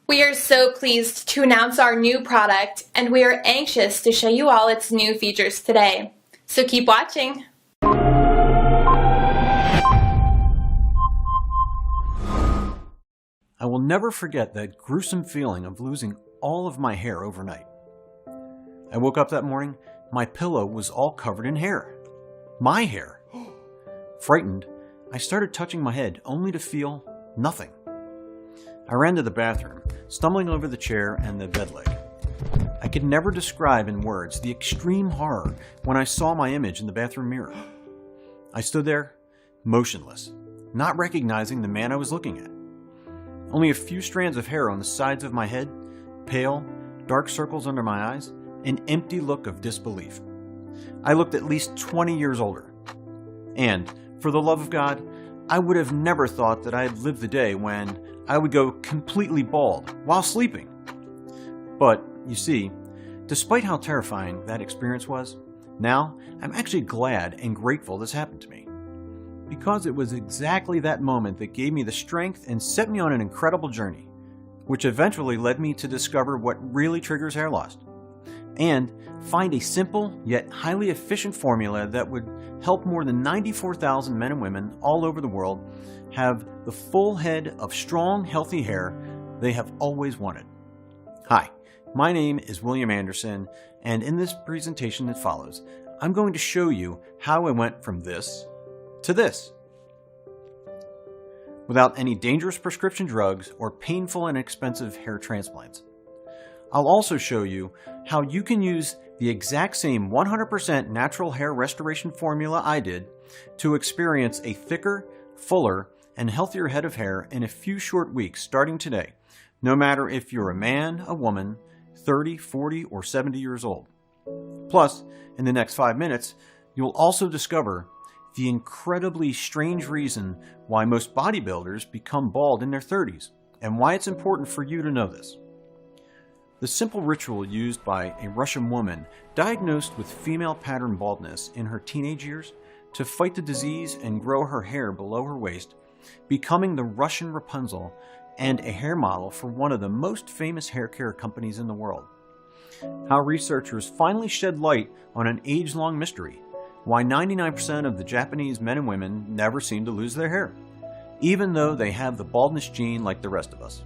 We are so pleased to announce our new product, and we are anxious to show you all its new features today. So keep watching. I will never forget that gruesome feeling of losing all of my hair overnight. I woke up that morning, my pillow was all covered in hair. My hair. Frightened, I started touching my head only to feel nothing. I ran to the bathroom, stumbling over the chair and the bed leg. I could never describe in words the extreme horror when I saw my image in the bathroom mirror. I stood there, motionless, not recognizing the man I was looking at. Only a few strands of hair on the sides of my head, pale, dark circles under my eyes, an empty look of disbelief. I looked at least 20 years older. And, for the love of God, I would have never thought that I had lived the day when I would go completely bald while sleeping. But, you see, despite how terrifying that experience was, now I'm actually glad and grateful this happened to me. Because it was exactly that moment that gave me the strength and set me on an incredible journey, which eventually led me to discover what really triggers hair loss, and find a simple yet highly efficient formula that would help more than 94,000 men and women all over the world have the full head of strong, healthy hair they have always wanted. Hi, my name is William Anderson, and in this presentation that follows, I'm going to show you how I went from this to this, without any dangerous prescription drugs or painful and expensive hair transplants. I'll also show you how you can use the exact same 100% natural hair restoration formula I did to experience a thicker, fuller, and healthier head of hair in a few short weeks starting today, no matter if you're a man, a woman, 30, 40, or 70 years old. Plus, in the next 5 minutes, you'll also discover the incredibly strange reason why most bodybuilders become bald in their 30s, and why it's important for you to know this. The simple ritual used by a Russian woman diagnosed with female pattern baldness in her teenage years to fight the disease and grow her hair below her waist, becoming the Russian Rapunzel and a hair model for one of the most famous hair care companies in the world. How researchers finally shed light on an age-long mystery: why 99% of the Japanese men and women never seem to lose their hair, even though they have the baldness gene like the rest of us.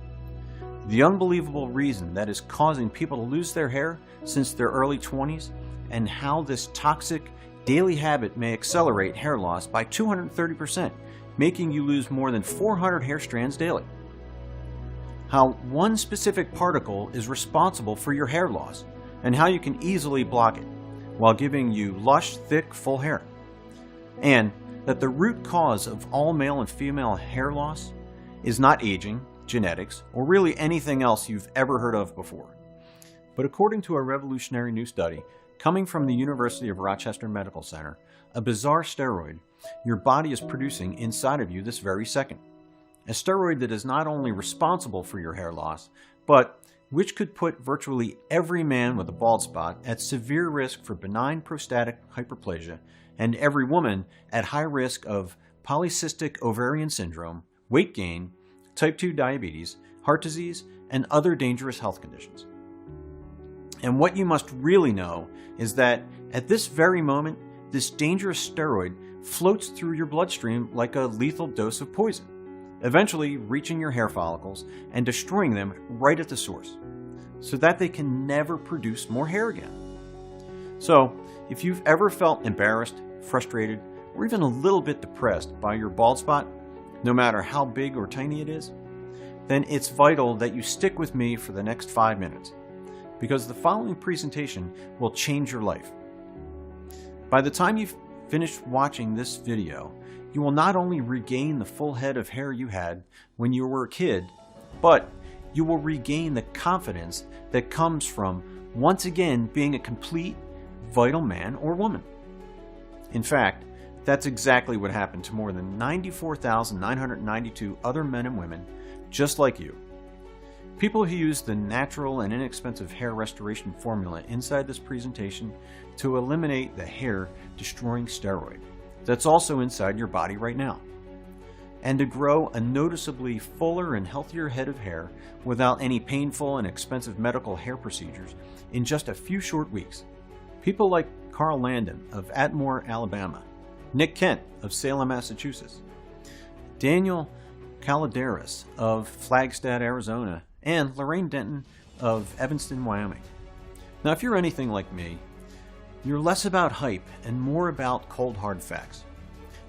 The unbelievable reason that is causing people to lose their hair since their early 20s, and how this toxic daily habit may accelerate hair loss by 230%, making you lose more than 400 hair strands daily. How one specific particle is responsible for your hair loss, and how you can easily block it, while giving you lush, thick, full hair. And that the root cause of all male and female hair loss is not aging, genetics, or really anything else you've ever heard of before. But according to a revolutionary new study coming from the University of Rochester Medical Center, a bizarre steroid your body is producing inside of you this very second. A steroid that is not only responsible for your hair loss, but which could put virtually every man with a bald spot at severe risk for benign prostatic hyperplasia, and every woman at high risk of polycystic ovarian syndrome, weight gain, type 2 diabetes, heart disease, and other dangerous health conditions. And what you must really know is that at this very moment, this dangerous steroid floats through your bloodstream like a lethal dose of poison, eventually reaching your hair follicles and destroying them right at the source, so that they can never produce more hair again. So, if you've ever felt embarrassed, frustrated, or even a little bit depressed by your bald spot, no matter how big or tiny it is, then it's vital that you stick with me for the next 5 minutes, because the following presentation will change your life. By the time you've finished watching this video, you will not only regain the full head of hair you had when you were a kid, but you will regain the confidence that comes from once again being a complete, vital man or woman. In fact, that's exactly what happened to more than 94,992 other men and women just like you. People who use the natural and inexpensive hair restoration formula inside this presentation to eliminate the hair-destroying steroid that's also inside your body right now. and to grow a noticeably fuller and healthier head of hair without any painful and expensive medical hair procedures in just a few short weeks. People like Carl Landon of Atmore, Alabama, Nick Kent of Salem, Massachusetts, Daniel Caladeras of Flagstaff, Arizona, and Lorraine Denton of Evanston, Wyoming. Now, if you're anything like me, you're less about hype and more about cold hard facts.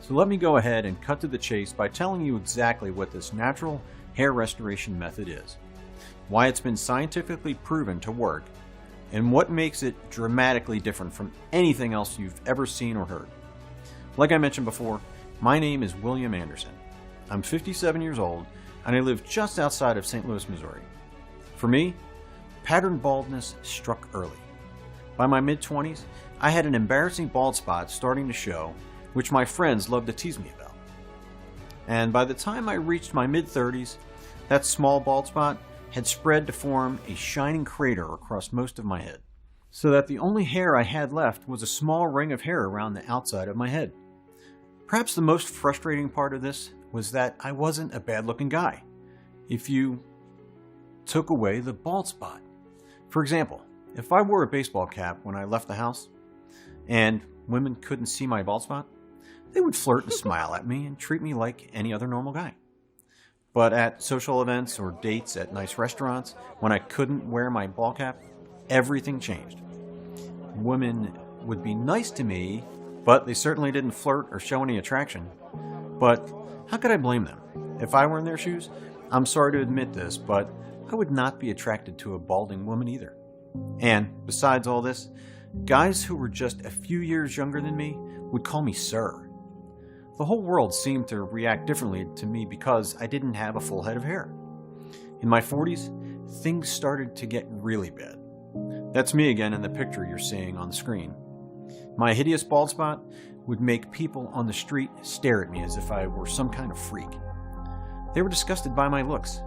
So let me go ahead and cut to the chase by telling you exactly what this natural hair restoration method is, why it's been scientifically proven to work, and what makes it dramatically different from anything else you've ever seen or heard. Like I mentioned before, my name is William Anderson. I'm 57 years old, and I live just outside of St. Louis, Missouri. For me, pattern baldness struck early. By my mid-20s, I had an embarrassing bald spot starting to show, which my friends loved to tease me about. And by the time I reached my mid-30s, that small bald spot had spread to form a shining crater across most of my head, so that the only hair I had left was a small ring of hair around the outside of my head. Perhaps the most frustrating part of this was that I wasn't a bad-looking guy if you took away the bald spot. For example, if I wore a baseball cap when I left the house and women couldn't see my bald spot, they would flirt and smile at me and treat me like any other normal guy. But at social events or dates at nice restaurants, when I couldn't wear my ball cap, everything changed. Women would be nice to me, but they certainly didn't flirt or show any attraction. But how could I blame them? If I were in their shoes, I'm sorry to admit this, but I would not be attracted to a balding woman either. And besides all this, guys who were just a few years younger than me would call me sir. The whole world seemed to react differently to me because I didn't have a full head of hair. In my 40s, things started to get really bad. That's me again in the picture you're seeing on the screen. My hideous bald spot would make people on the street stare at me as if I were some kind of freak. They were disgusted by my looks,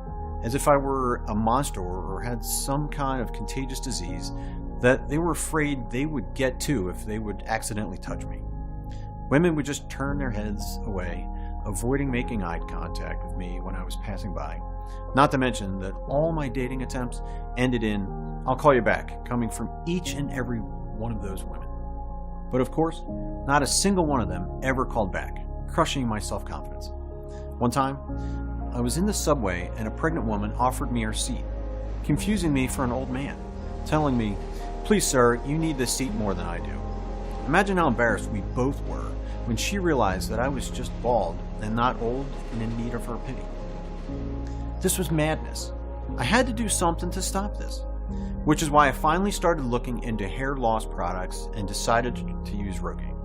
as if I were a monster or had some kind of contagious disease that they were afraid they would get too if they would accidentally touch me. Women would just turn their heads away, avoiding making eye contact with me when I was passing by. Not to mention that all my dating attempts ended in, "I'll call you back," coming from each and every one of those women. But of course, not a single one of them ever called back, crushing my self-confidence. One time, I was in the subway and a pregnant woman offered me her seat, confusing me for an old man, telling me, "Please sir, you need this seat more than I do." Imagine how embarrassed we both were when she realized that I was just bald and not old and in need of her pity. This was madness. I had to do something to stop this, which is why I finally started looking into hair loss products and decided to use Rogaine.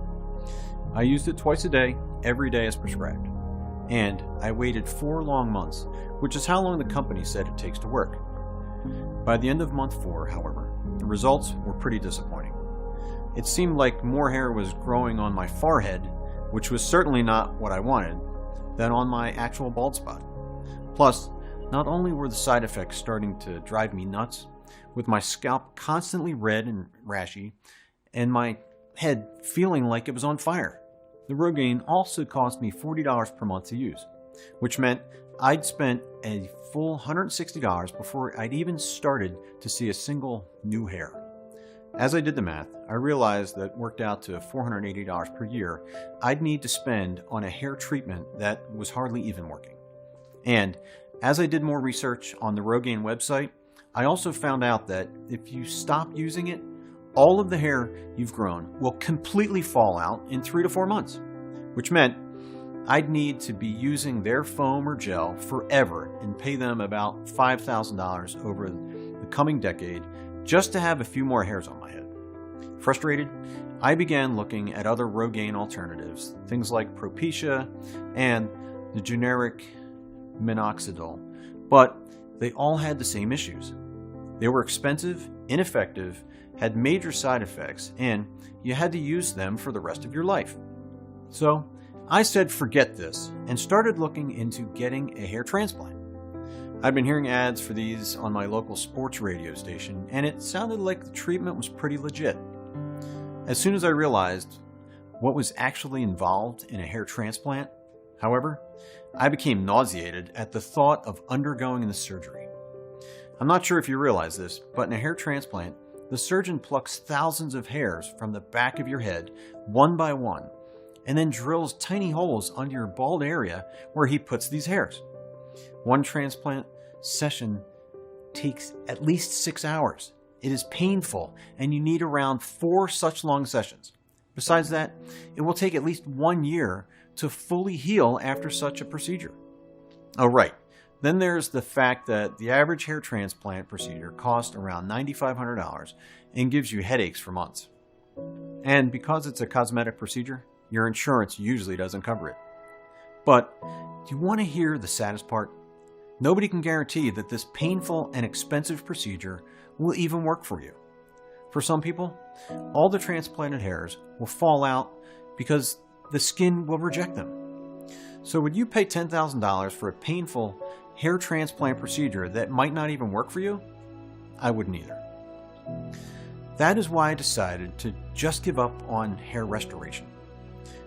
I used it twice a day, every day as prescribed. And I waited 4 long months, which is how long the company said it takes to work. By the end of month 4, however, the results were pretty disappointing. It seemed like more hair was growing on my forehead, which was certainly not what I wanted, than on my actual bald spot. Plus, not only were the side effects starting to drive me nuts, with my scalp constantly red and rashy, and my head feeling like it was on fire, the Rogaine also cost me $40 per month to use, which meant I'd spent a full $160 before I'd even started to see a single new hair. As I did the math, I realized that worked out to $480 per year I'd need to spend on a hair treatment that was hardly even working. And as I did more research on the Rogaine website, I also found out that if you stop using it, all of the hair you've grown will completely fall out in 3 to 4 months, which meant I'd need to be using their foam or gel forever and pay them about $5,000 over the coming decade just to have a few more hairs on my head. Frustrated, I began looking at other Rogaine alternatives, things like Propecia and the generic minoxidil, but they all had the same issues. They were expensive, ineffective, had major side effects, and you had to use them for the rest of your life. So I said forget this and started looking into getting a hair transplant. I'd been hearing ads for these on my local sports radio station, and it sounded like the treatment was pretty legit. As soon as I realized what was actually involved in a hair transplant, However, I became nauseated at the thought of undergoing the surgery. I'm not sure if you realize this, but in a hair transplant, the surgeon plucks thousands of hairs from the back of your head, one by one, and then drills tiny holes under your bald area where he puts these hairs. One transplant session takes at least 6 hours. It is painful, and you need around 4 such long sessions. Besides that, it will take at least 1 year to fully heal after such a procedure. Oh, right. Then there's the fact that the average hair transplant procedure costs around $9,500 and gives you headaches for months. And because it's a cosmetic procedure, your insurance usually doesn't cover it. But do you want to hear the saddest part? Nobody can guarantee that this painful and expensive procedure will even work for you. For some people, all the transplanted hairs will fall out because the skin will reject them. So would you pay $10,000 for a painful hair transplant procedure that might not even work for you? I wouldn't either. That is why I decided to just give up on hair restoration.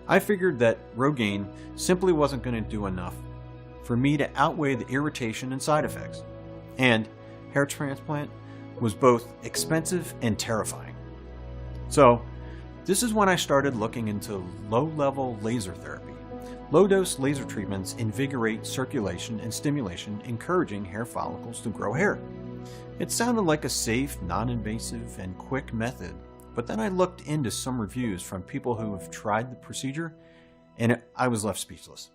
I figured that Rogaine simply wasn't going to do enough for me to outweigh the irritation and side effects. And hair transplant was both expensive and terrifying. So, this is when I started looking into low-level laser therapy. Low-dose laser treatments invigorate circulation and stimulation, encouraging hair follicles to grow hair. It sounded like a safe, non-invasive, and quick method, but then I looked into some reviews from people who have tried the procedure, and I was left speechless.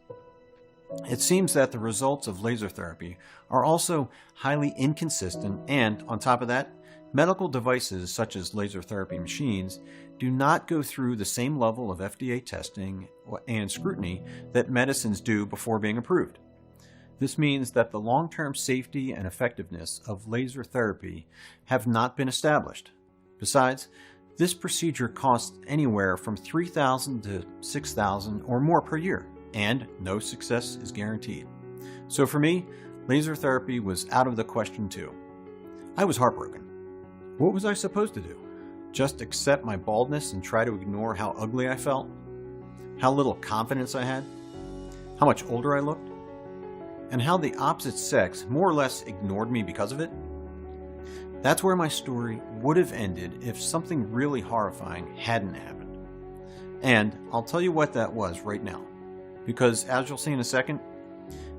It seems that the results of laser therapy are also highly inconsistent, and on top of that, medical devices such as laser therapy machines do not go through the same level of FDA testing and scrutiny that medicines do before being approved. This means that the long-term safety and effectiveness of laser therapy have not been established. Besides, this procedure costs anywhere from $3,000 to $6,000 or more per year, and no success is guaranteed. So for me, laser therapy was out of the question too. I was heartbroken. What was I supposed to do? Just accept my baldness and try to ignore how ugly I felt? How little confidence I had? How much older I looked? And how the opposite sex more or less ignored me because of it? That's where my story would have ended if something really horrifying hadn't happened. And I'll tell you what that was right now. Because as you'll see in a second,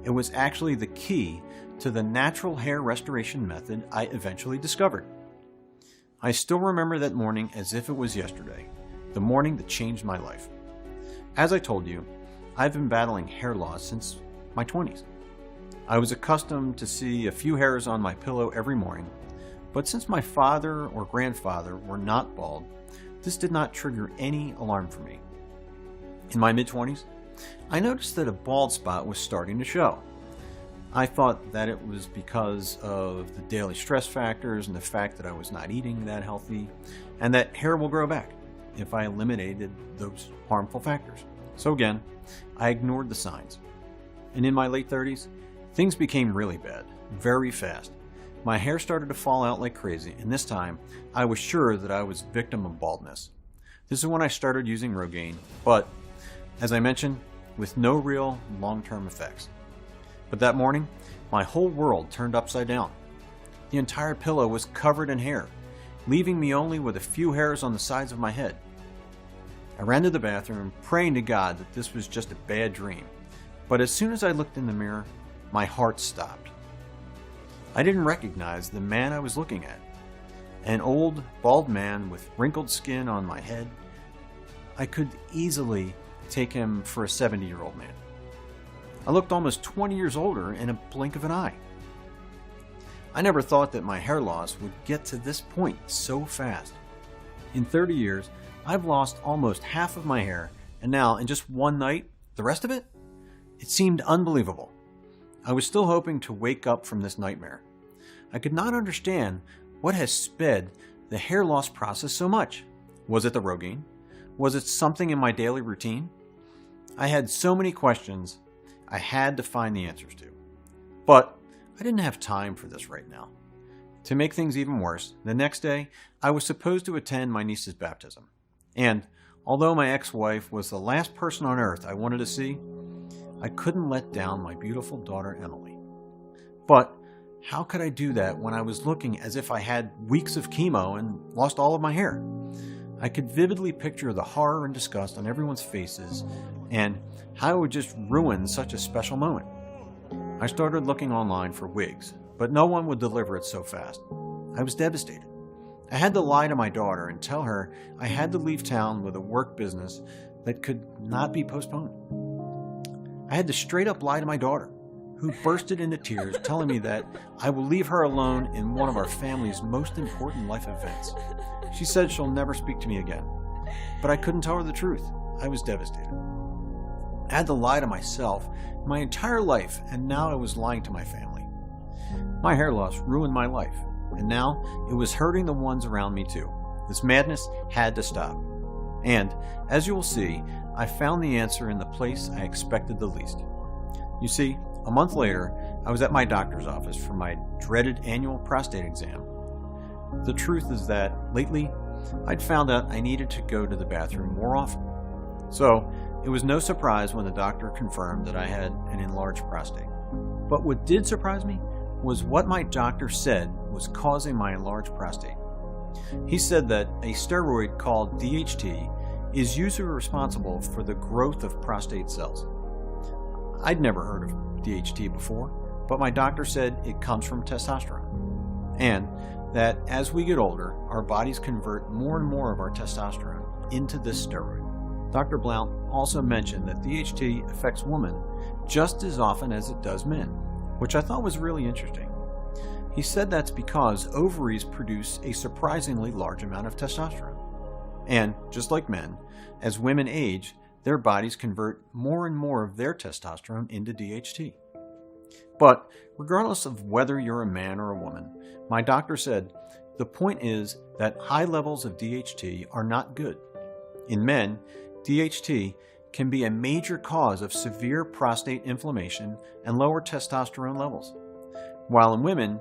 it was actually the key to the natural hair restoration method I eventually discovered. I still remember that morning as if it was yesterday, the morning that changed my life. As I told you, I've been battling hair loss since my 20s. I was accustomed to see a few hairs on my pillow every morning, but since my father or grandfather were not bald, this did not trigger any alarm for me. In my mid-20s, I noticed that a bald spot was starting to show. I thought that it was because of the daily stress factors and the fact that I was not eating that healthy, and that hair will grow back if I eliminated those harmful factors. So again, I ignored the signs. And in my late 30s, things became really bad, very fast. My hair started to fall out like crazy, and this time, I was sure that I was a victim of baldness. This is when I started using Rogaine, but, as I mentioned, with no real long-term effects. But that morning, my whole world turned upside down. The entire pillow was covered in hair, leaving me only with a few hairs on the sides of my head. I ran to the bathroom, praying to God that this was just a bad dream. But as soon as I looked in the mirror, my heart stopped. I didn't recognize the man I was looking at. An old, bald man with wrinkled skin on my head. I could easily take him for a 70-year-old man. I looked almost 20 years older in a blink of an eye. I never thought that my hair loss would get to this point so fast. In 30 years, I've lost almost half of my hair, and now, in just one night, the rest of it? It seemed unbelievable. I was still hoping to wake up from this nightmare. I could not understand what has sped the hair loss process so much. Was it the Rogaine? Was it something in my daily routine? I had so many questions I had to find the answers to. But I didn't have time for this right now. To make things even worse, the next day, I was supposed to attend my niece's baptism. And although my ex-wife was the last person on earth I wanted to see, I couldn't let down my beautiful daughter Emily. But how could I do that when I was looking as if I had weeks of chemo and lost all of my hair? I could vividly picture the horror and disgust on everyone's faces and how it would just ruin such a special moment. I started looking online for wigs, but no one would deliver it so fast. I was devastated. I had to lie to my daughter and tell her I had to leave town with a work business that could not be postponed. I had to straight up lie to my daughter, who bursted into tears, telling me that I will leave her alone in one of our family's most important life events. She said she'll never speak to me again, but I couldn't tell her the truth. I was devastated. I had to lie to myself my entire life, and now I was lying to my family. My hair loss ruined my life, and now it was hurting the ones around me too. This madness had to stop. And, as you will see, I found the answer in the place I expected the least. You see, a month later, I was at my doctor's office for my dreaded annual prostate exam. The truth is that, lately, I'd found out I needed to go to the bathroom more often. So, it was no surprise when the doctor confirmed that I had an enlarged prostate. But what did surprise me was what my doctor said was causing my enlarged prostate. He said that a steroid called DHT is usually responsible for the growth of prostate cells. I'd never heard of DHT before, but my doctor said it comes from testosterone, and that as we get older, our bodies convert more and more of our testosterone into this steroid. Dr. Blount also mentioned that DHT affects women just as often as it does men, which I thought was really interesting. He said that's because ovaries produce a surprisingly large amount of testosterone. And, just like men, as women age, their bodies convert more and more of their testosterone into DHT. But, regardless of whether you're a man or a woman, my doctor said, the point is that high levels of DHT are not good. In men, DHT can be a major cause of severe prostate inflammation and lower testosterone levels. While in women,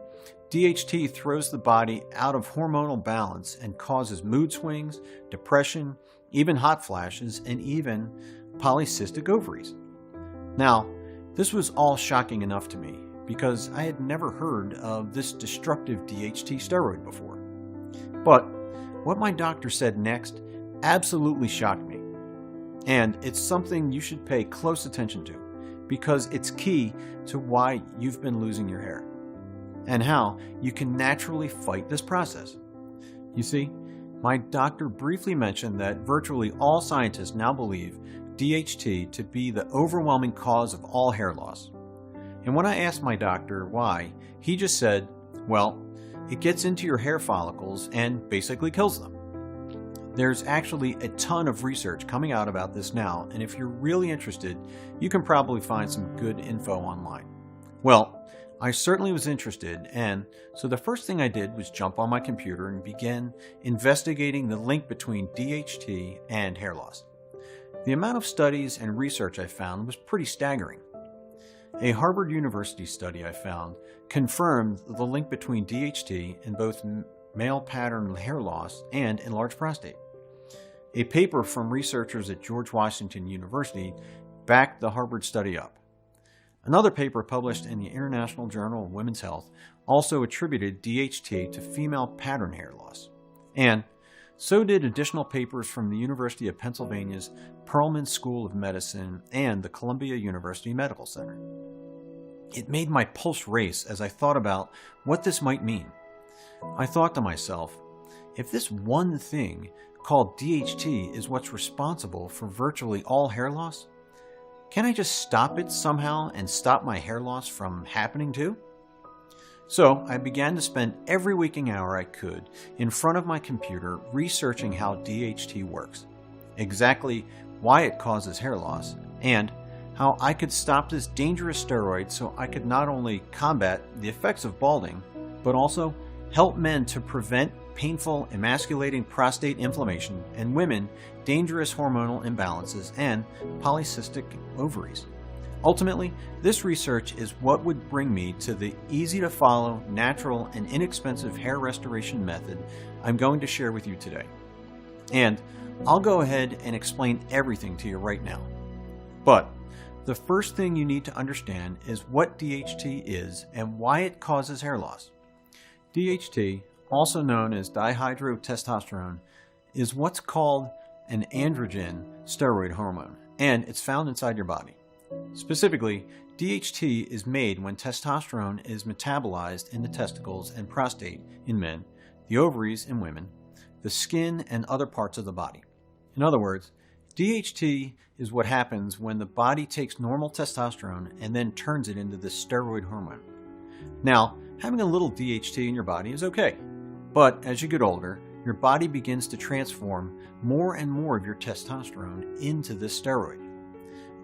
DHT throws the body out of hormonal balance and causes mood swings, depression, even hot flashes, and even polycystic ovaries. Now, this was all shocking enough to me because I had never heard of this destructive DHT steroid before. But what my doctor said next absolutely shocked me. And it's something you should pay close attention to because it's key to why you've been losing your hair and how you can naturally fight this process. You see, my doctor briefly mentioned that virtually all scientists now believe DHT to be the overwhelming cause of all hair loss. And when I asked my doctor why, he just said, well, it gets into your hair follicles and basically kills them. There's actually a ton of research coming out about this now, and if you're really interested, you can probably find some good info online. Well, I certainly was interested, and so the first thing I did was jump on my computer and begin investigating the link between DHT and hair loss. The amount of studies and research I found was pretty staggering. A Harvard University study I found confirmed the link between DHT and both male pattern hair loss and enlarged prostate. A paper from researchers at George Washington University backed the Harvard study up. Another paper published in the International Journal of Women's Health also attributed DHT to female pattern hair loss. And so did additional papers from the University of Pennsylvania's Perelman School of Medicine and the Columbia University Medical Center. It made my pulse race as I thought about what this might mean. I thought to myself, if this one thing called DHT is what's responsible for virtually all hair loss, can I just stop it somehow and stop my hair loss from happening too? So I began to spend every waking hour I could in front of my computer researching how DHT works, exactly why it causes hair loss, and how I could stop this dangerous steroid so I could not only combat the effects of balding, but also help men to prevent painful, emasculating prostate inflammation and women dangerous hormonal imbalances and polycystic ovaries. Ultimately, this research is what would bring me to the easy-to-follow, natural, and inexpensive hair restoration method I'm going to share with you today. And I'll go ahead and explain everything to you right now. But the first thing you need to understand is what DHT is and why it causes hair loss. DHT, also known as dihydrotestosterone, is what's called an androgen steroid hormone, and it's found inside your body. Specifically, DHT is made when testosterone is metabolized in the testicles and prostate in men, the ovaries in women, the skin, and other parts of the body. In other words, DHT is what happens when the body takes normal testosterone and then turns it into this steroid hormone. Now, having a little DHT in your body is okay, but as you get older, your body begins to transform more and more of your testosterone into this steroid.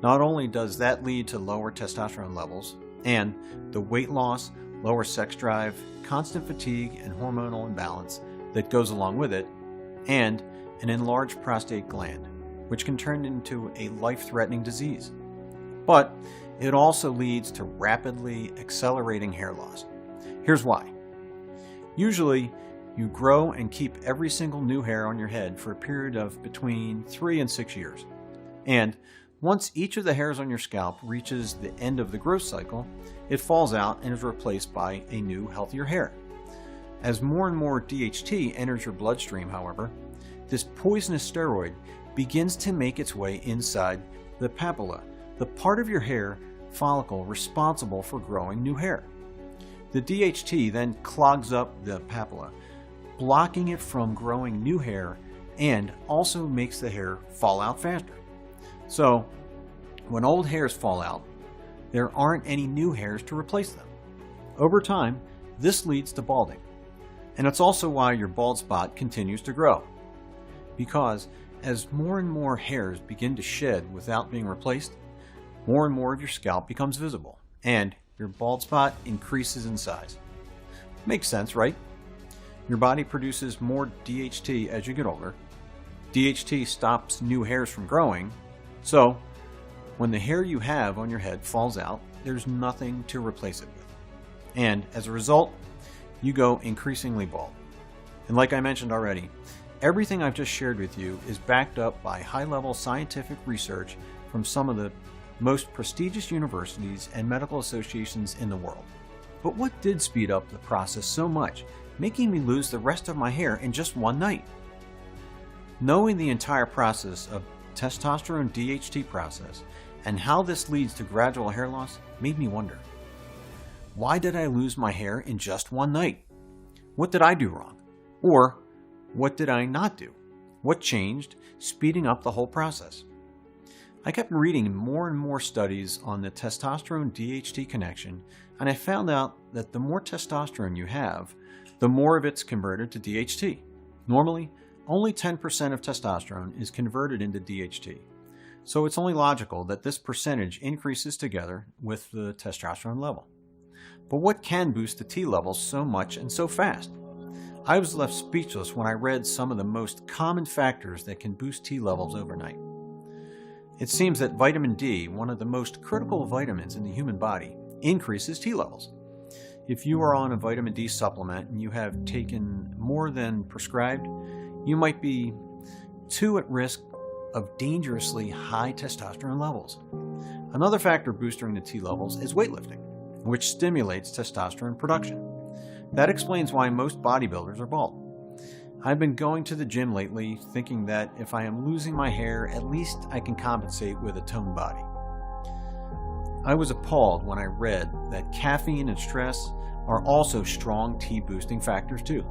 Not only does that lead to lower testosterone levels and the weight loss, lower sex drive, constant fatigue, and hormonal imbalance that goes along with it, and an enlarged prostate gland, which can turn into a life-threatening disease. But it also leads to rapidly accelerating hair loss. Here's why. Usually, you grow and keep every single new hair on your head for a period of between 3 and 6 years. And once each of the hairs on your scalp reaches the end of the growth cycle, it falls out and is replaced by a new, healthier hair. As more and more DHT enters your bloodstream, however, this poisonous steroid begins to make its way inside the papilla, the part of your hair follicle responsible for growing new hair. The DHT then clogs up the papilla, blocking it from growing new hair, and also makes the hair fall out faster. So, when old hairs fall out, there aren't any new hairs to replace them. Over time, this leads to balding. And it's also why your bald spot continues to grow. Because as more and more hairs begin to shed without being replaced, more and more of your scalp becomes visible, and your bald spot increases in size. Makes sense, right? Your body produces more DHT as you get older. DHT stops new hairs from growing, so when the hair you have on your head falls out, there's nothing to replace it with. And as a result, you go increasingly bald. And like I mentioned already, everything I've just shared with you is backed up by high-level scientific research from some of the most prestigious universities and medical associations in the world. But what did speed up the process so much, making me lose the rest of my hair in just one night? Knowing the entire process of testosterone DHT process and how this leads to gradual hair loss made me wonder, why did I lose my hair in just one night? What did I do wrong? Or what did I not do? What changed, speeding up the whole process? I kept reading more and more studies on the testosterone DHT connection, and I found out that the more testosterone you have, the more of it's converted to DHT. Normally, only 10% of testosterone is converted into DHT, so it's only logical that this percentage increases together with the testosterone level. But what can boost the T levels so much and so fast? I was left speechless when I read some of the most common factors that can boost T levels overnight. It seems that vitamin D, one of the most critical vitamins in the human body, increases T levels. If you are on a vitamin D supplement and you have taken more than prescribed, you might be too at risk of dangerously high testosterone levels. Another factor boosting the T levels is weightlifting, which stimulates testosterone production. That explains why most bodybuilders are bald. I've been going to the gym lately thinking that if I am losing my hair, at least I can compensate with a toned body. I was appalled when I read that caffeine and stress are also strong T boosting factors too.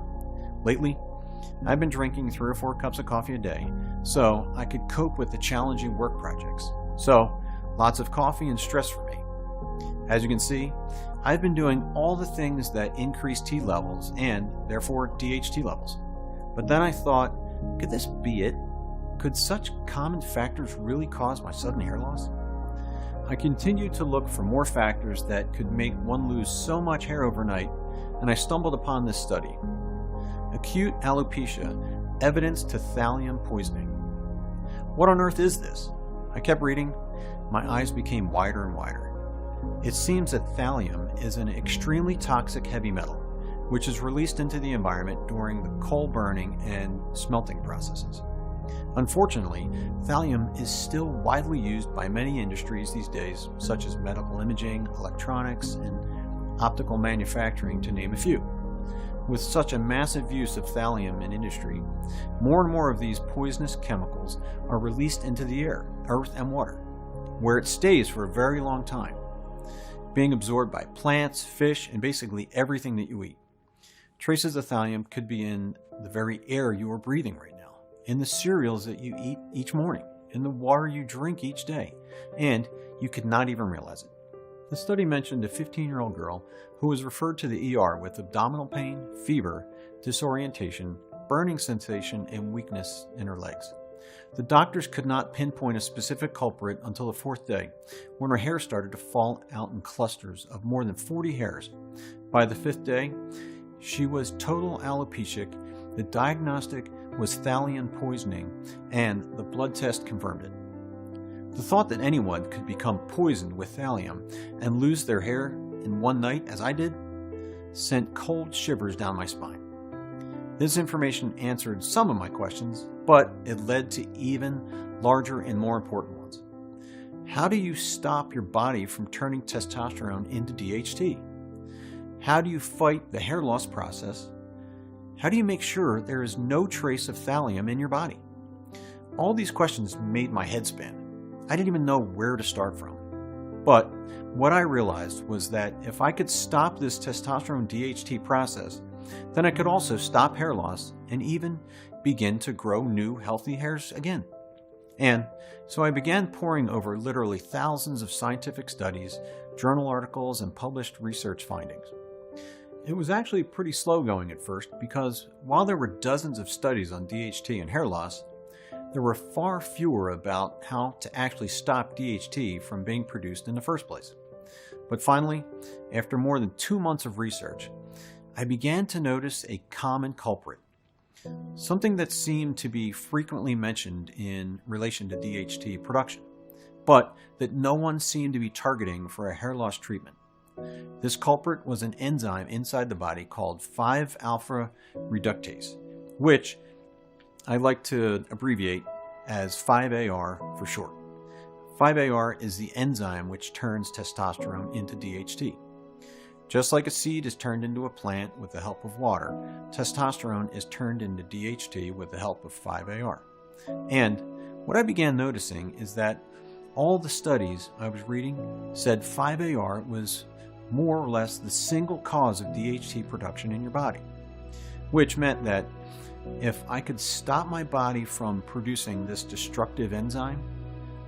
Lately, I've been drinking 3 or 4 cups of coffee a day so I could cope with the challenging work projects. So, lots of coffee and stress for me. As you can see, I've been doing all the things that increase T levels and, therefore, DHT levels. But then I thought, could this be it? Could such common factors really cause my sudden hair loss? I continued to look for more factors that could make one lose so much hair overnight, and I stumbled upon this study. Acute alopecia, evidence to thallium poisoning. What on earth is this? I kept reading. My eyes became wider and wider. It seems that thallium is an extremely toxic heavy metal, which is released into the environment during the coal burning and smelting processes. Unfortunately, thallium is still widely used by many industries these days, such as medical imaging, electronics, and optical manufacturing, to name a few. With such a massive use of thallium in industry, more and more of these poisonous chemicals are released into the air, earth, and water, where it stays for a very long time, being absorbed by plants, fish, and basically everything that you eat. Traces of thallium could be in the very air you are breathing right now, in the cereals that you eat each morning, in the water you drink each day, and you could not even realize it. The study mentioned a 15-year-old girl who was referred to the ER with abdominal pain, fever, disorientation, burning sensation, and weakness in her legs. The doctors could not pinpoint a specific culprit until the 4th day, when her hair started to fall out in clusters of more than 40 hairs. By the 5th day, she was total alopecic. The diagnostic was thallium poisoning, and the blood test confirmed it. The thought that anyone could become poisoned with thallium and lose their hair in one night, as I did, sent cold shivers down my spine. This information answered some of my questions, but it led to even larger and more important ones. How do you stop your body from turning testosterone into DHT? How do you fight the hair loss process? How do you make sure there is no trace of thallium in your body? All these questions made my head spin. I didn't even know where to start from. But what I realized was that if I could stop this testosterone DHT process, then I could also stop hair loss and even begin to grow new healthy hairs again. And so I began poring over literally thousands of scientific studies, journal articles, and published research findings. It was actually pretty slow going at first because while there were dozens of studies on DHT and hair loss, there were far fewer about how to actually stop DHT from being produced in the first place. But finally, after more than 2 months of research, I began to notice a common culprit, something that seemed to be frequently mentioned in relation to DHT production, but that no one seemed to be targeting for a hair loss treatment. This culprit was an enzyme inside the body called 5-alpha reductase, which I like to abbreviate as 5-AR for short. 5-AR is the enzyme which turns testosterone into DHT. Just like a seed is turned into a plant with the help of water, testosterone is turned into DHT with the help of 5-AR. And what I began noticing is that all the studies I was reading said 5-AR was more or less the single cause of DHT production in your body, which meant that if I could stop my body from producing this destructive enzyme,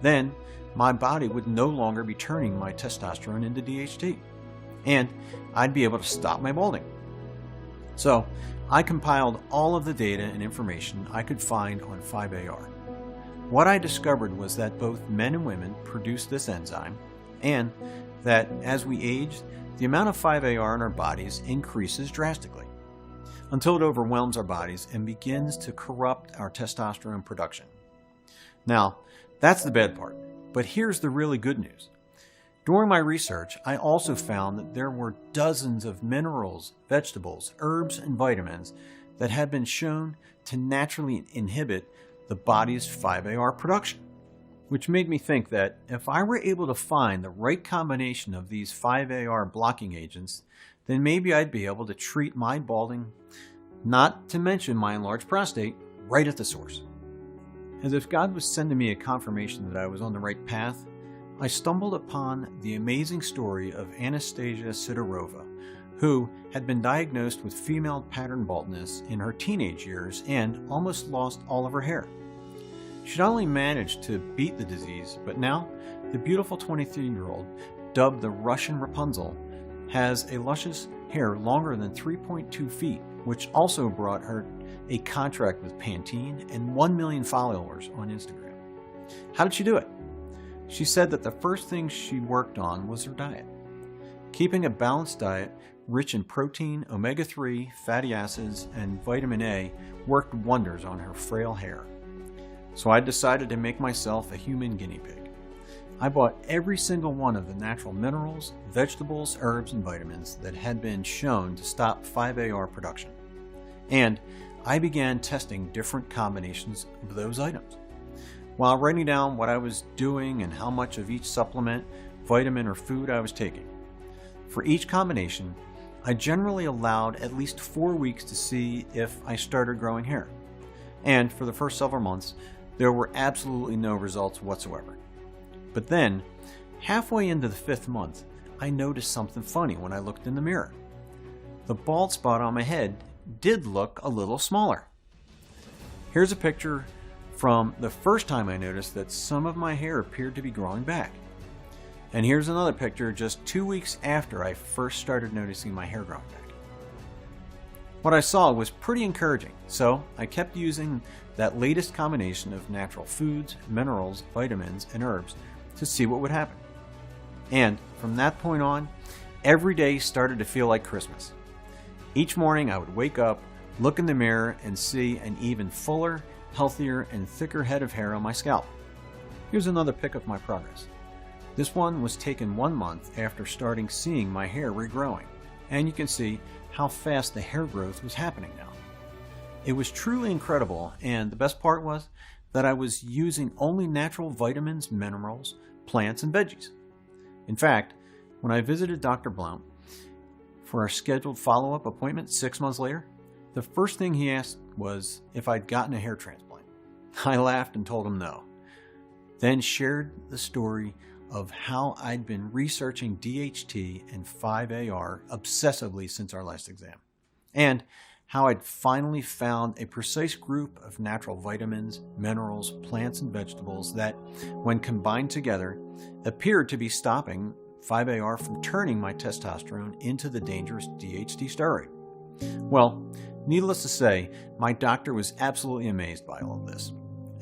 then my body would no longer be turning my testosterone into DHT, and I'd be able to stop my balding. So I compiled all of the data and information I could find on 5-AR. What I discovered was that both men and women produce this enzyme, and that as we age, the amount of 5-AR in our bodies increases drastically, until it overwhelms our bodies and begins to corrupt our testosterone production. Now, that's the bad part, but here's the really good news. During my research, I also found that there were dozens of minerals, vegetables, herbs, and vitamins that had been shown to naturally inhibit the body's 5-AR production, which made me think that if I were able to find the right combination of these 5-AR blocking agents, then maybe I'd be able to treat my balding, not to mention my enlarged prostate, right at the source. As if God was sending me a confirmation that I was on the right path, I stumbled upon the amazing story of Anastasia Sidorova, who had been diagnosed with female pattern baldness in her teenage years and almost lost all of her hair. She not only managed to beat the disease, but now the beautiful 23-year-old, dubbed the Russian Rapunzel, has a luscious hair longer than 3.2 feet, which also brought her a contract with Pantene and 1 million followers on Instagram. How did she do it? She said that the first thing she worked on was her diet. Keeping a balanced diet rich in protein, omega-3, fatty acids, and vitamin A worked wonders on her frail hair. So I decided to make myself a human guinea pig. I bought every single one of the natural minerals, vegetables, herbs, and vitamins that had been shown to stop 5-AR production. And I began testing different combinations of those items. While writing down what I was doing and how much of each supplement, vitamin, or food I was taking. For each combination, I generally allowed at least 4 weeks to see if I started growing hair. And for the first several months, there were absolutely no results whatsoever. But then, halfway into the 5th month, I noticed something funny when I looked in the mirror. The bald spot on my head did look a little smaller. Here's a picture from the first time I noticed that some of my hair appeared to be growing back. And here's another picture just 2 weeks after I first started noticing my hair growing back. What I saw was pretty encouraging, so I kept using that latest combination of natural foods, minerals, vitamins, and herbs to see what would happen. And from that point on, every day started to feel like Christmas. Each morning I would wake up, look in the mirror, and see an even fuller, healthier, and thicker head of hair on my scalp. Here's another pic of my progress. This one was taken 1 month after starting seeing my hair regrowing, and you can see how fast the hair growth was happening now. It was truly incredible, and the best part was that I was using only natural vitamins, minerals, plants, and veggies. In fact, when I visited Dr. Blount for our scheduled follow-up appointment 6 months later, the first thing he asked was if I'd gotten a hair transplant. I laughed and told him no, then shared the story of how I'd been researching DHT and 5-AR obsessively since our last exam, and how I'd finally found a precise group of natural vitamins, minerals, plants, and vegetables that, when combined together, appeared to be stopping 5-AR from turning my testosterone into the dangerous DHT steroid. Well, needless to say, my doctor was absolutely amazed by all of this,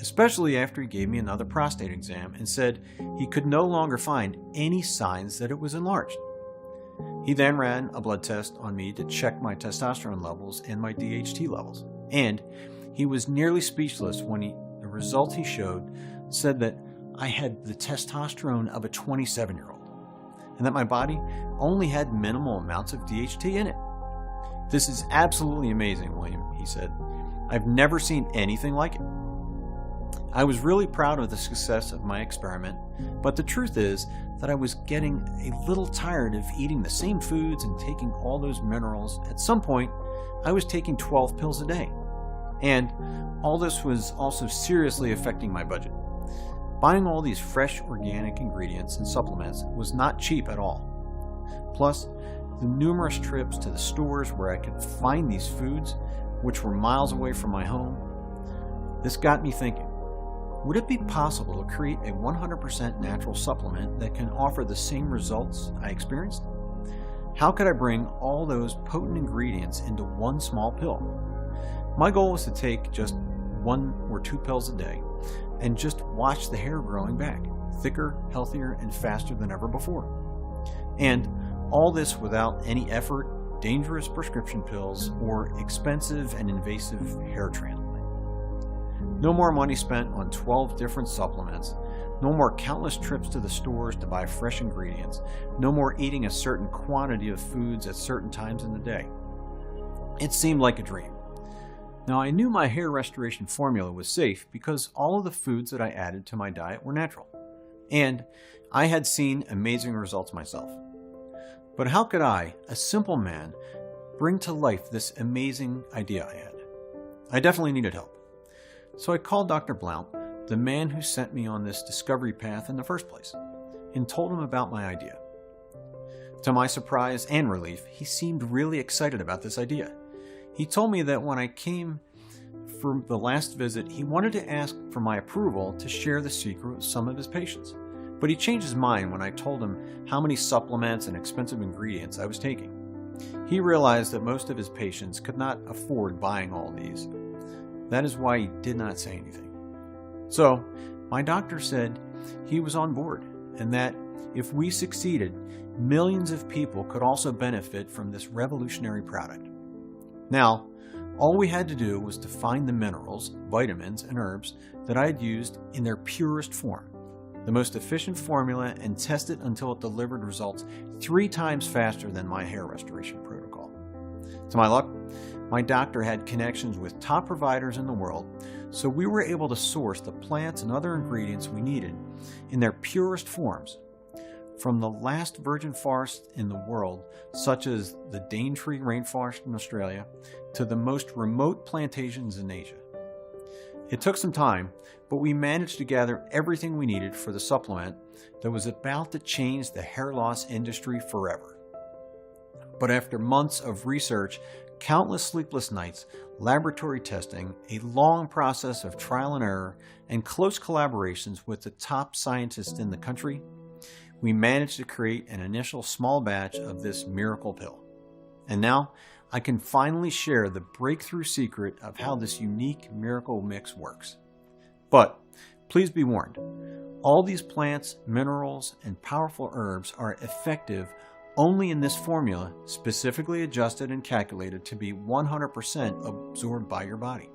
especially after he gave me another prostate exam and said he could no longer find any signs that it was enlarged. He then ran a blood test on me to check my testosterone levels and my DHT levels, and he was nearly speechless when the results he showed said that I had the testosterone of a 27-year-old, and that my body only had minimal amounts of DHT in it. "This is absolutely amazing, William," he said. "I've never seen anything like it." I was really proud of the success of my experiment, but the truth is that I was getting a little tired of eating the same foods and taking all those minerals. At some point, I was taking 12 pills a day. And all this was also seriously affecting my budget. Buying all these fresh organic ingredients and supplements was not cheap at all. Plus, the numerous trips to the stores where I could find these foods, which were miles away from my home. This got me thinking, would it be possible to create a 100% natural supplement that can offer the same results I experienced? How could I bring all those potent ingredients into one small pill? My goal was to take just 1 or 2 pills a day and just watch the hair growing back, thicker, healthier, and faster than ever before. And all this without any effort, dangerous prescription pills, or expensive and invasive hair transplant. No more money spent on 12 different supplements. No more countless trips to the stores to buy fresh ingredients. No more eating a certain quantity of foods at certain times in the day. It seemed like a dream. Now, I knew my hair restoration formula was safe because all of the foods that I added to my diet were natural. And I had seen amazing results myself. But how could I, a simple man, bring to life this amazing idea I had? I definitely needed help. So I called Dr. Blount, the man who sent me on this discovery path in the first place, and told him about my idea. To my surprise and relief, he seemed really excited about this idea. He told me that when I came for the last visit, he wanted to ask for my approval to share the secret with some of his patients. But he changed his mind when I told him how many supplements and expensive ingredients I was taking. He realized that most of his patients could not afford buying all these. That is why he did not say anything. So, my doctor said he was on board, and that if we succeeded, millions of people could also benefit from this revolutionary product. Now, all we had to do was to find the minerals, vitamins, and herbs that I had used in their purest form, the most efficient formula, and test it until it delivered results 3 times faster than my hair restoration protocol. To my luck, My doctor had connections with top providers in the world, so we were able to source the plants and other ingredients we needed in their purest forms. From the last virgin forest in the world, such as the Daintree rainforest in Australia, to the most remote plantations in Asia. It took some time, but we managed to gather everything we needed for the supplement that was about to change the hair loss industry forever. But after months of research, countless sleepless nights, laboratory testing, a long process of trial and error, and close collaborations with the top scientists in the country, we managed to create an initial small batch of this miracle pill. And now, I can finally share the breakthrough secret of how this unique miracle mix works. But please be warned, all these plants, minerals, and powerful herbs are effective only in this formula, specifically adjusted and calculated to be 100% absorbed by your body.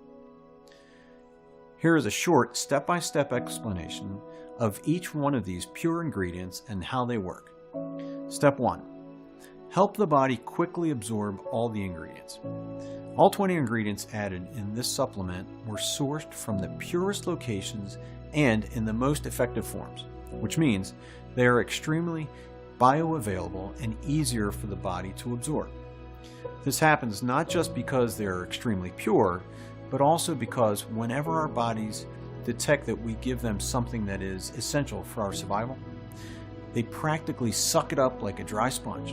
Here is a short step-by-step explanation of each one of these pure ingredients and how they work. Step 1. Help the body quickly absorb all the ingredients. All 20 ingredients added in this supplement were sourced from the purest locations and in the most effective forms, which means they are extremely bioavailable and easier for the body to absorb. This happens not just because they are extremely pure, but also because whenever our bodies detect that we give them something that is essential for our survival, they practically suck it up like a dry sponge.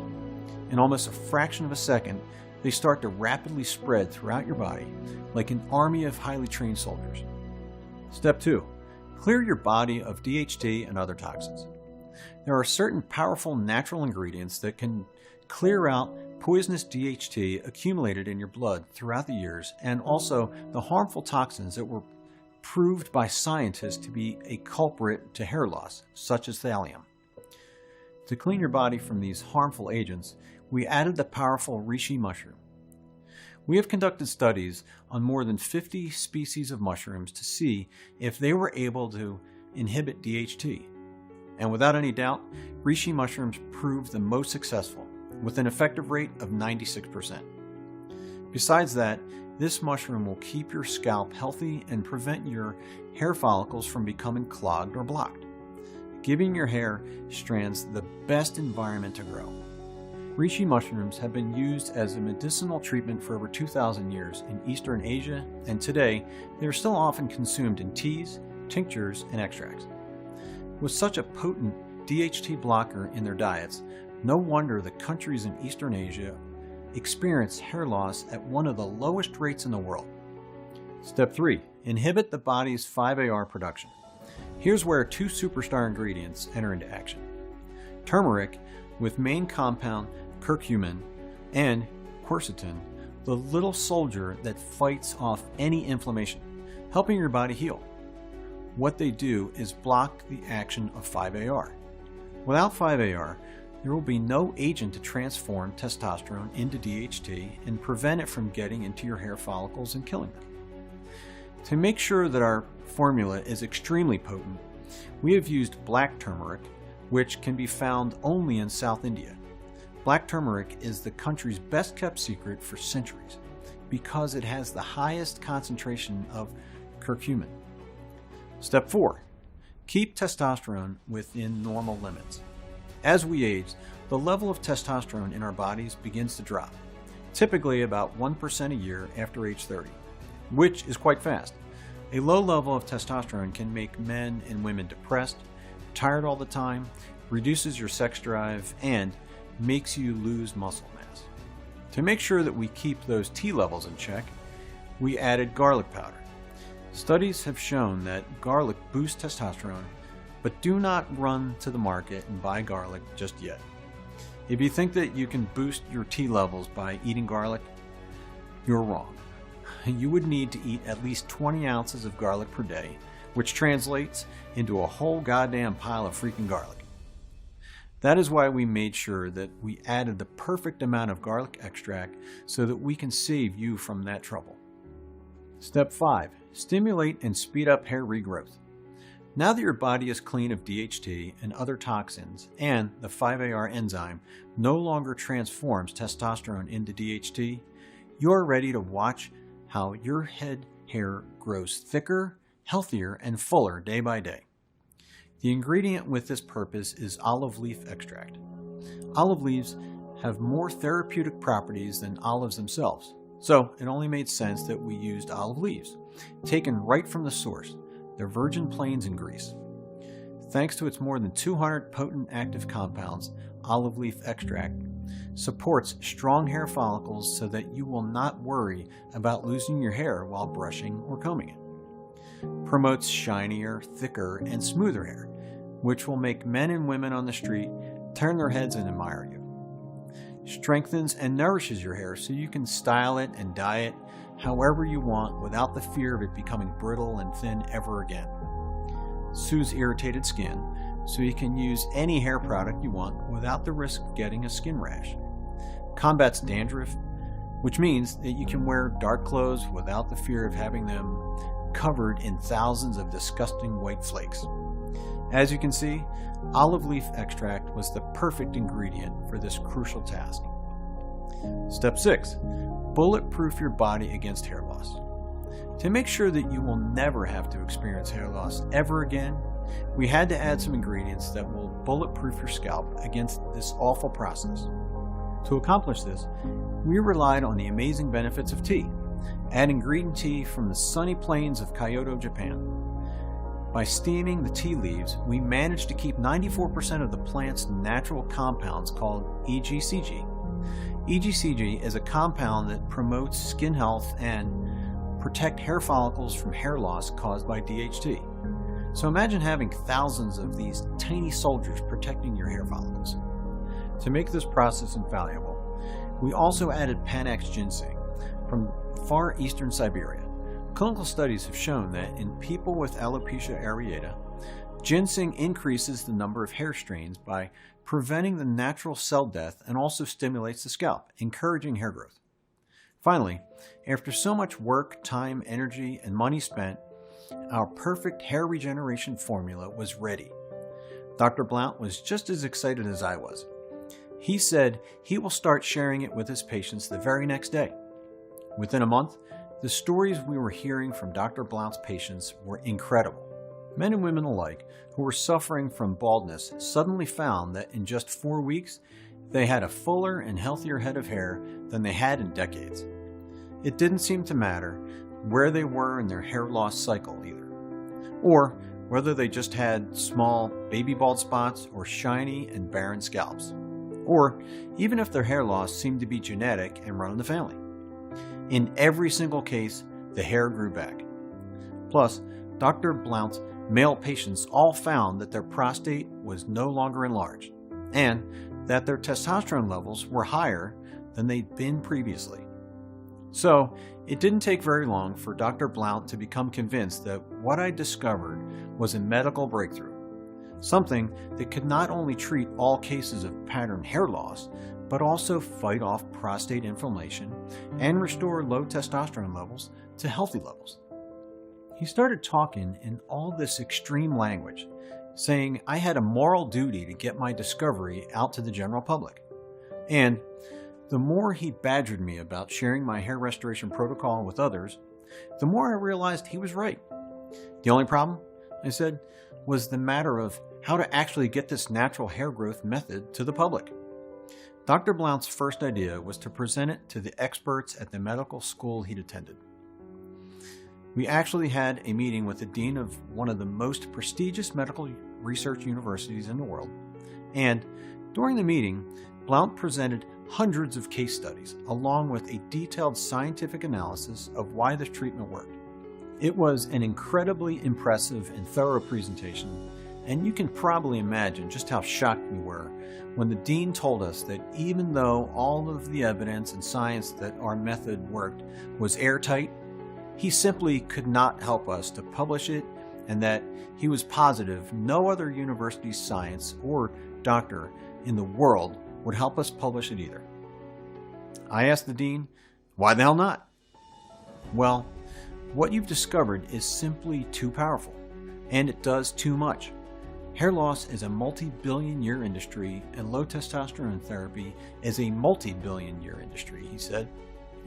In almost a fraction of a second, they start to rapidly spread throughout your body like an army of highly trained soldiers. Step 2. Clear your body of DHT and other toxins. There are certain powerful natural ingredients that can clear out poisonous DHT accumulated in your blood throughout the years, and also the harmful toxins that were proved by scientists to be a culprit to hair loss, such as thallium. To clean your body from these harmful agents, we added the powerful reishi mushroom. We have conducted studies on more than 50 species of mushrooms to see if they were able to inhibit DHT. And without any doubt, reishi mushrooms proved the most successful, with an effective rate of 96%. Besides that, this mushroom will keep your scalp healthy and prevent your hair follicles from becoming clogged or blocked, giving your hair strands the best environment to grow. Reishi mushrooms have been used as a medicinal treatment for over 2,000 years in Eastern Asia, and today they are still often consumed in teas, tinctures, and extracts. With such a potent DHT blocker in their diets, no wonder the countries in Eastern Asia experience hair loss at one of the lowest rates in the world. Step 3. Inhibit the body's 5-AR production. Here's where two superstar ingredients enter into action. Turmeric, with main compound curcumin, and quercetin, the little soldier that fights off any inflammation, helping your body heal. What they do is block the action of 5-AR. Without 5-AR, there will be no agent to transform testosterone into DHT and prevent it from getting into your hair follicles and killing them. To make sure that our formula is extremely potent, we have used black turmeric, which can be found only in South India. Black turmeric is the country's best kept secret for centuries because it has the highest concentration of curcumin. Step 4. Keep testosterone within normal limits. As we age, the level of testosterone in our bodies begins to drop, typically about 1% a year after age 30, which is quite fast. A low level of testosterone can make men and women depressed, tired all the time, reduces your sex drive, and makes you lose muscle mass. To make sure that we keep those T levels in check, we added garlic powder. Studies have shown that garlic boosts testosterone, but do not run to the market and buy garlic just yet. If you think that you can boost your T levels by eating garlic, you're wrong. You would need to eat at least 20 ounces of garlic per day, which translates into a whole goddamn pile of freaking garlic. That is why we made sure that we added the perfect amount of garlic extract so that we can save you from that trouble. Step 5. Stimulate and speed up hair regrowth. Now that your body is clean of DHT and other toxins, and the 5-AR enzyme no longer transforms testosterone into DHT, you're ready to watch how your head hair grows thicker, healthier, and fuller day by day. The ingredient with this purpose is olive leaf extract. Olive leaves have more therapeutic properties than olives themselves, so it only made sense that we used olive leaves, taken right from the source, the virgin plains in Greece. Thanks to its more than 200 potent active compounds, olive leaf extract supports strong hair follicles so that you will not worry about losing your hair while brushing or combing it. Promotes shinier, thicker, and smoother hair, which will make men and women on the street turn their heads and admire you. Strengthens and nourishes your hair so you can style it and dye it however you want without the fear of it becoming brittle and thin ever again. Soothes irritated skin so you can use any hair product you want without the risk of getting a skin rash. Combats dandruff, which means that you can wear dark clothes without the fear of having them covered in thousands of disgusting white flakes. As you can see, olive leaf extract was the perfect ingredient for this crucial task. Step 6. Bulletproof your body against hair loss. To make sure that you will never have to experience hair loss ever again, we had to add some ingredients that will bulletproof your scalp against this awful process. To accomplish this, we relied on the amazing benefits of tea, adding green tea from the sunny plains of Kyoto, Japan. By steaming the tea leaves, we managed to keep 94% of the plant's natural compounds called EGCG. EGCG is a compound that promotes skin health and protect hair follicles from hair loss caused by DHT. So imagine having thousands of these tiny soldiers protecting your hair follicles. To make this process invaluable, we also added Panax ginseng from far eastern Siberia. Clinical studies have shown that in people with alopecia areata, ginseng increases the number of hair strains by preventing the natural cell death and also stimulates the scalp, encouraging hair growth. Finally, after so much work, time, energy, and money spent, our perfect hair regeneration formula was ready. Dr. Blount was just as excited as I was. He said he will start sharing it with his patients the very next day. Within a month, the stories we were hearing from Dr. Blount's patients were incredible. Men and women alike who were suffering from baldness suddenly found that in just 4 weeks, they had a fuller and healthier head of hair than they had in decades. It didn't seem to matter where they were in their hair loss cycle either, or whether they just had small baby bald spots or shiny and barren scalps, or even if their hair loss seemed to be genetic and run in the family. In every single case, the hair grew back. Plus, Dr. Blount's male patients all found that their prostate was no longer enlarged, and that their testosterone levels were higher than they'd been previously. So, it didn't take very long for Dr. Blount to become convinced that what I discovered was a medical breakthrough, something that could not only treat all cases of pattern hair loss, but also fight off prostate inflammation and restore low testosterone levels to healthy levels. He started talking in all this extreme language, saying I had a moral duty to get my discovery out to the general public. And the more he badgered me about sharing my hair restoration protocol with others, the more I realized he was right. The only problem, I said, was the matter of how to actually get this natural hair growth method to the public. Dr. Blount's first idea was to present it to the experts at the medical school he'd attended. We actually had a meeting with the dean of one of the most prestigious medical research universities in the world, and during the meeting, Blount presented hundreds of case studies along with a detailed scientific analysis of why this treatment worked. It was an incredibly impressive and thorough presentation, and you can probably imagine just how shocked we were when the dean told us that even though all of the evidence and science that our method worked was airtight, he simply could not help us to publish it, and that he was positive no other university's science or doctor in the world would help us publish it either. I asked the dean, why the hell not? Well, what you've discovered is simply too powerful, and it does too much. Hair loss is a multi-billion-year industry, and low testosterone therapy is a multi-billion-year industry, he said.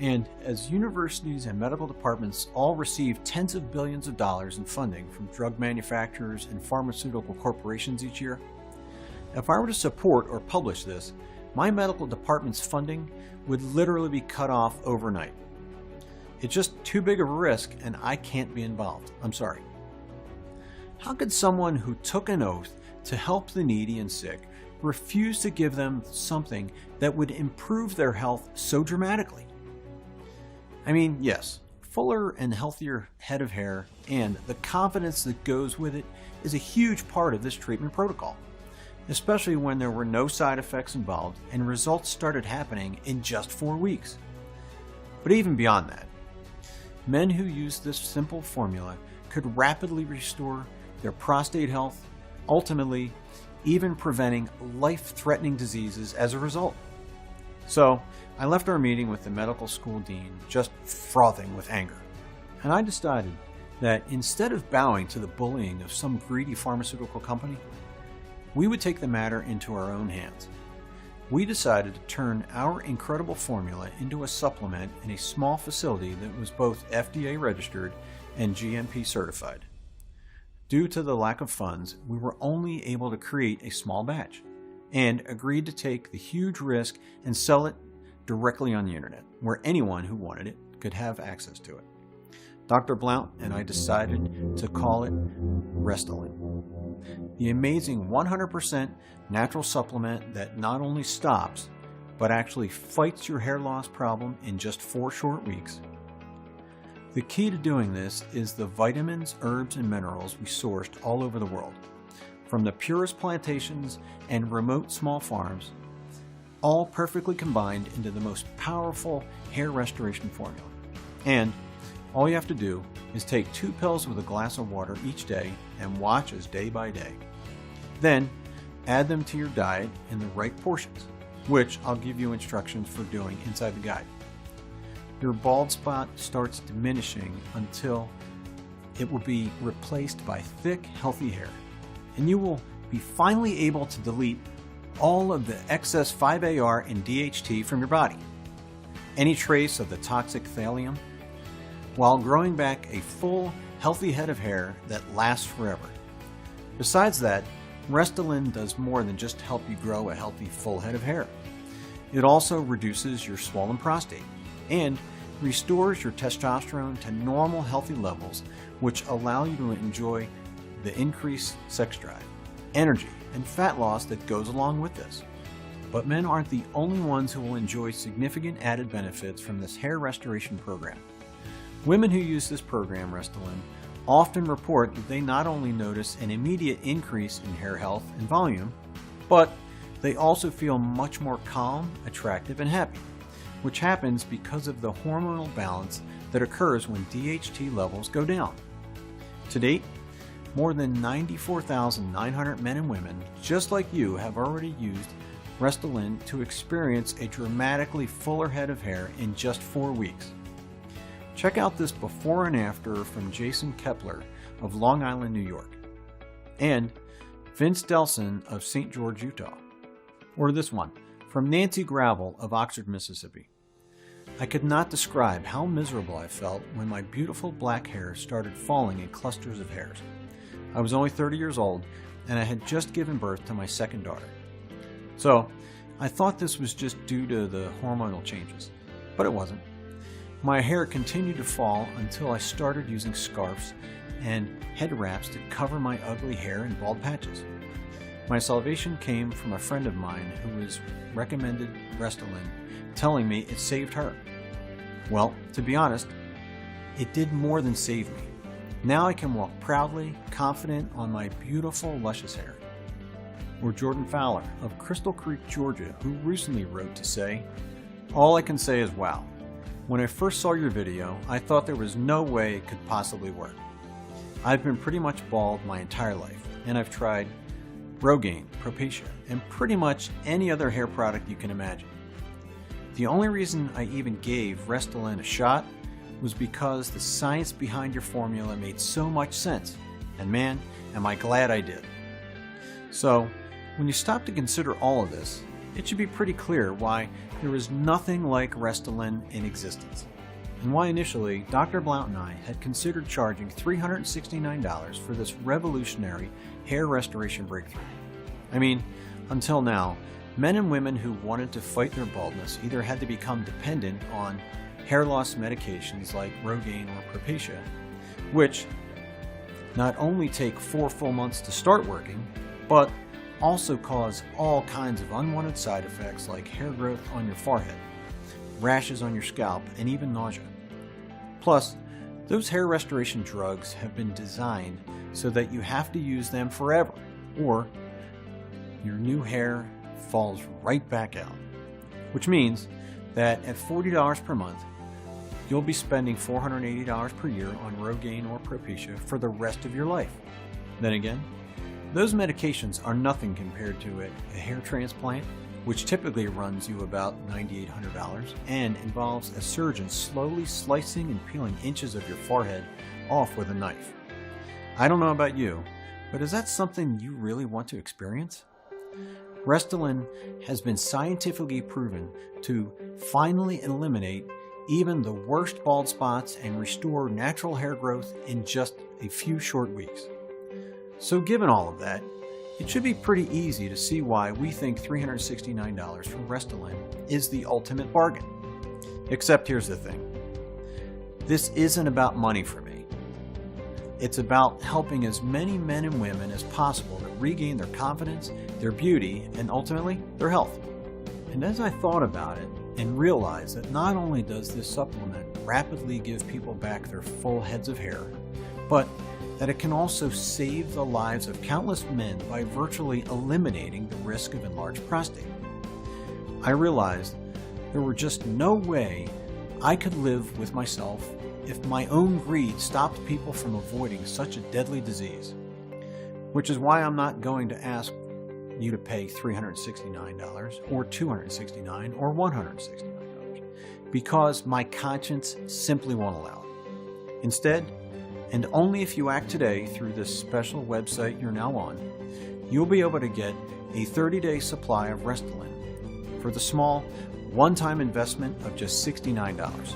And as universities and medical departments all receive tens of billions of dollars in funding from drug manufacturers and pharmaceutical corporations each year, if I were to support or publish this, my medical department's funding would literally be cut off overnight. It's just too big of a risk and I can't be involved. I'm sorry. How could someone who took an oath to help the needy and sick refuse to give them something that would improve their health so dramatically? I mean, yes, fuller and healthier head of hair and the confidence that goes with it is a huge part of this treatment protocol, especially when there were no side effects involved and results started happening in just 4 weeks. But even beyond that, men who use this simple formula could rapidly restore their prostate health, ultimately even preventing life-threatening diseases as a result. So I left our meeting with the medical school dean just frothing with anger, and I decided that instead of bowing to the bullying of some greedy pharmaceutical company, we would take the matter into our own hands. We decided to turn our incredible formula into a supplement in a small facility that was both FDA registered and GMP certified. Due to the lack of funds, we were only able to create a small batch and agreed to take the huge risk and sell it directly on the internet, where anyone who wanted it could have access to it. Dr. Blount and I decided to call it Restolin, the amazing 100% natural supplement that not only stops, but actually fights your hair loss problem in just 4 short weeks. The key to doing this is the vitamins, herbs, and minerals we sourced all over the world, from the purest plantations and remote small farms, all perfectly combined into the most powerful hair restoration formula. And all you have to do is take 2 pills with a glass of water each day and watch as day by day. Then add them to your diet in the right portions, which I'll give you instructions for doing inside the guide. Your bald spot starts diminishing until it will be replaced by thick, healthy hair, and you will be finally able to delete all of the excess 5-AR and DHT from your body, any trace of the toxic thallium, while growing back a full, healthy head of hair that lasts forever. Besides that, Restolin does more than just help you grow a healthy, full head of hair. It also reduces your swollen prostate and restores your testosterone to normal, healthy levels, which allow you to enjoy the increased sex drive, energy, and fat loss that goes along with this. But men aren't the only ones who will enjoy significant added benefits from this hair restoration program. Women who use this program, Restolin, often report that they not only notice an immediate increase in hair health and volume, but they also feel much more calm, attractive, and happy, which happens because of the hormonal balance that occurs when DHT levels go down. To date, more than 94,900 men and women just like you have already used Restolin to experience a dramatically fuller head of hair in just 4 weeks. Check out this before and after from Jason Kepler of Long Island, New York, and Vince Delson of St. George, Utah, or this one from Nancy Gravel of Oxford, Mississippi. I could not describe how miserable I felt when my beautiful black hair started falling in clusters of hairs. I was only 30 years old, and I had just given birth to my second daughter. So I thought this was just due to the hormonal changes, but it wasn't. My hair continued to fall until I started using scarves and head wraps to cover my ugly hair and bald patches. My salvation came from a friend of mine who was recommended Restolin, telling me it saved her. Well, to be honest, it did more than save me. Now I can walk proudly, confident on my beautiful, luscious hair. Or Jordan Fowler of Crystal Creek, Georgia, who recently wrote to say, "All I can say is wow. When I first saw your video, I thought there was no way it could possibly work. I've been pretty much bald my entire life, and I've tried Rogaine, Propecia, and pretty much any other hair product you can imagine. The only reason I even gave Restolin a shot was because the science behind your formula made so much sense, and man, am I glad I did." So, when you stop to consider all of this, it should be pretty clear why there is nothing like Restolin in existence, and why initially Dr. Blount and I had considered charging $369 for this revolutionary hair restoration breakthrough. I mean, until now, men and women who wanted to fight their baldness either had to become dependent on hair loss medications like Rogaine or Propecia, which not only take 4 full months to start working, but also cause all kinds of unwanted side effects like hair growth on your forehead, rashes on your scalp, and even nausea. Plus, those hair restoration drugs have been designed so that you have to use them forever, or your new hair falls right back out. Which means that at $40 per month, you'll be spending $480 per year on Rogaine or Propecia for the rest of your life. Then again, those medications are nothing compared to a hair transplant, which typically runs you about $9,800 and involves a surgeon slowly slicing and peeling inches of your forehead off with a knife. I don't know about you, but is that something you really want to experience? Restolin has been scientifically proven to finally eliminate even the worst bald spots and restore natural hair growth in just a few short weeks. So given all of that, it should be pretty easy to see why we think $369 for Restolin is the ultimate bargain. Except here's the thing. This isn't about money for me. It's about helping as many men and women as possible to regain their confidence, their beauty, and ultimately their health. And as I thought about it and realized that not only does this supplement rapidly give people back their full heads of hair, but that it can also save the lives of countless men by virtually eliminating the risk of enlarged prostate, I realized there were just no way I could live with myself if my own greed stopped people from avoiding such a deadly disease. Which is why I'm not going to ask you to pay $369 or $269 or $169, because my conscience simply won't allow it. Instead, and only if you act today through this special website you're now on, you'll be able to get a 30-day supply of Restolin for the small, one-time investment of just $69.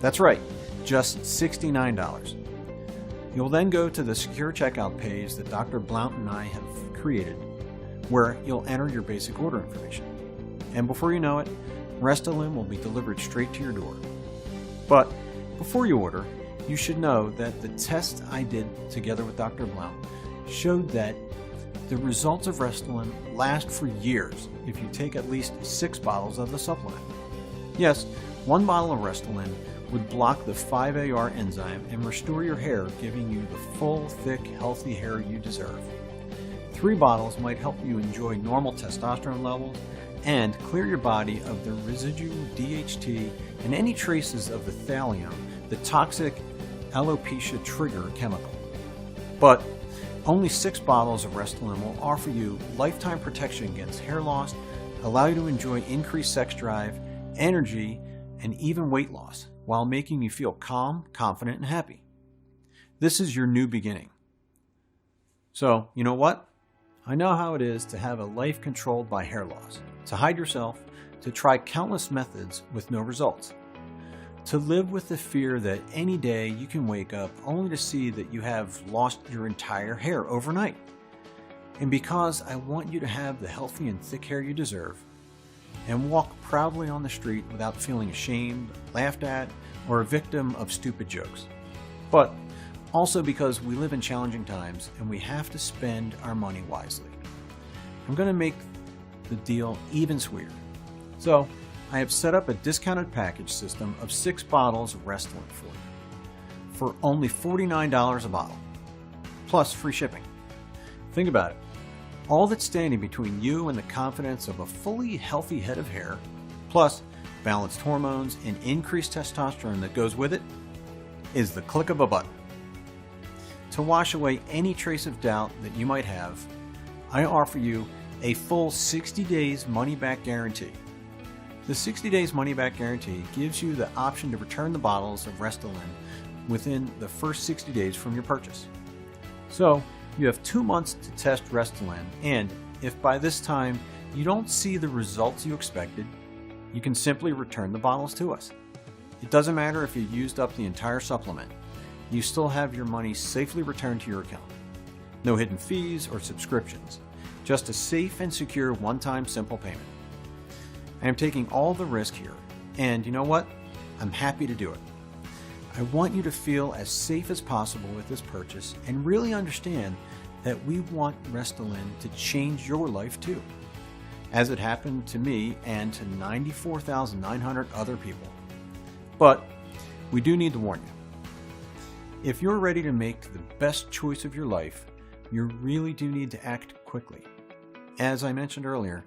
That's right, just $69. You'll then go to the secure checkout page that Dr. Blount and I have created, where you'll enter your basic order information. And before you know it, Restolin will be delivered straight to your door. But before you order, you should know that the test I did together with Dr. Blount showed that the results of Restolin last for years if you take at least 6 bottles of the supplement. Yes, 1 bottle of Restolin would block the 5-AR enzyme and restore your hair, giving you the full, thick, healthy hair you deserve. 3 bottles might help you enjoy normal testosterone levels and clear your body of the residual DHT and any traces of the thallium, the toxic alopecia trigger chemical. But only 6 bottles of Restolin will offer you lifetime protection against hair loss, allow you to enjoy increased sex drive, energy, and even weight loss, while making you feel calm, confident, and happy. This is your new beginning. So, you know what? I know how it is to have a life controlled by hair loss, to hide yourself, to try countless methods with no results, to live with the fear that any day you can wake up only to see that you have lost your entire hair overnight. And because I want you to have the healthy and thick hair you deserve, and walk proudly on the street without feeling ashamed, laughed at, or a victim of stupid jokes. But also because we live in challenging times and we have to spend our money wisely. I'm going to make the deal even sweeter. So I have set up a discounted package system of 6 bottles of Restolin for you for only $49 a bottle, plus free shipping. Think about it. All that's standing between you and the confidence of a fully healthy head of hair, plus balanced hormones and increased testosterone that goes with it, is the click of a button. To wash away any trace of doubt that you might have, I offer you a full 60 days money-back guarantee. The 60 days money-back guarantee gives you the option to return the bottles of Restolin within the first 60 days from your purchase. So, you have 2 months to test Restolin, and if by this time you don't see the results you expected, you can simply return the bottles to us. It doesn't matter if you used up the entire supplement. You still have your money safely returned to your account. No hidden fees or subscriptions, just a safe and secure one-time simple payment. I am taking all the risk here, and you know what? I'm happy to do it. I want you to feel as safe as possible with this purchase and really understand that we want Restolin to change your life too, as it happened to me and to 94,900 other people. But we do need to warn you. If you're ready to make the best choice of your life, you really do need to act quickly. As I mentioned earlier,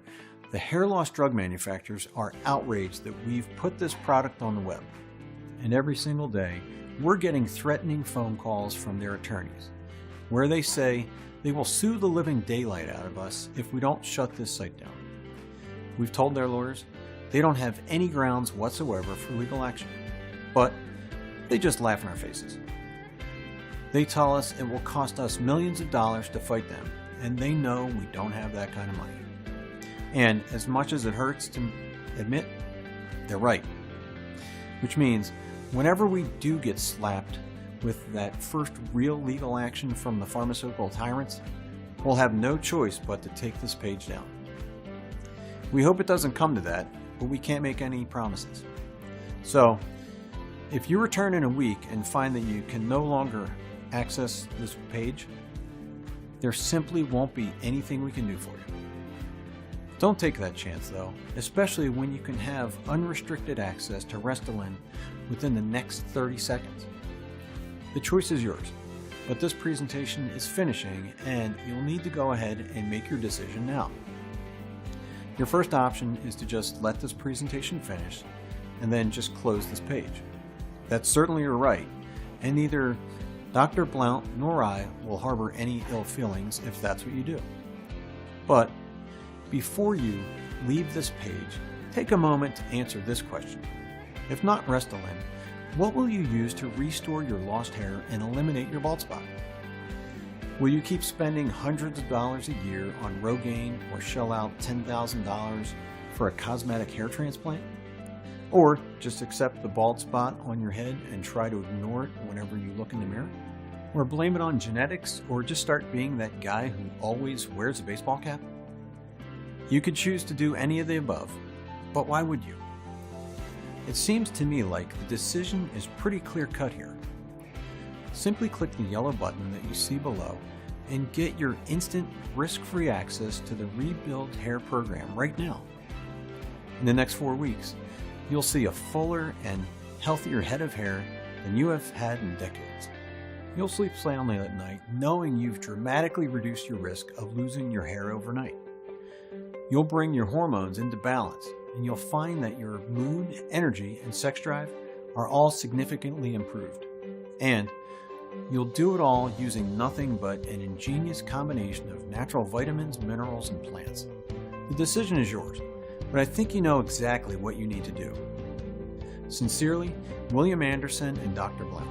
the hair loss drug manufacturers are outraged that we've put this product on the web. And every single day, we're getting threatening phone calls from their attorneys, where they say they will sue the living daylight out of us if we don't shut this site down. We've told their lawyers they don't have any grounds whatsoever for legal action, but they just laugh in our faces. They tell us it will cost us millions of dollars to fight them, and they know we don't have that kind of money. And as much as it hurts to admit, they're right. Which means whenever we do get slapped with that first real legal action from the pharmaceutical tyrants, we'll have no choice but to take this page down. We hope it doesn't come to that, but we can't make any promises. So, if you return in a week and find that you can no longer access this page, there simply won't be anything we can do for you. Don't take that chance though, especially when you can have unrestricted access to Restolin within the next 30 seconds. The choice is yours, but this presentation is finishing and you'll need to go ahead and make your decision now. Your first option is to just let this presentation finish and then just close this page. That's certainly your right, and neither Dr. Blount nor I will harbor any ill feelings if that's what you do. But before you leave this page, take a moment to answer this question. If not Restolin, what will you use to restore your lost hair and eliminate your bald spot? Will you keep spending hundreds of dollars a year on Rogaine or shell out $10,000 for a cosmetic hair transplant? Or just accept the bald spot on your head and try to ignore it whenever you look in the mirror? Or blame it on genetics, or just start being that guy who always wears a baseball cap? You could choose to do any of the above, but why would you? It seems to me like the decision is pretty clear-cut here. Simply click the yellow button that you see below and get your instant risk-free access to the Rebuild Hair program right now. In the next 4 weeks, you'll see a fuller and healthier head of hair than you have had in decades. You'll sleep soundly at night knowing you've dramatically reduced your risk of losing your hair overnight. You'll bring your hormones into balance, and you'll find that your mood, energy, and sex drive are all significantly improved. And you'll do it all using nothing but an ingenious combination of natural vitamins, minerals, and plants. The decision is yours, but I think you know exactly what you need to do. Sincerely, William Anderson and Dr. Blount.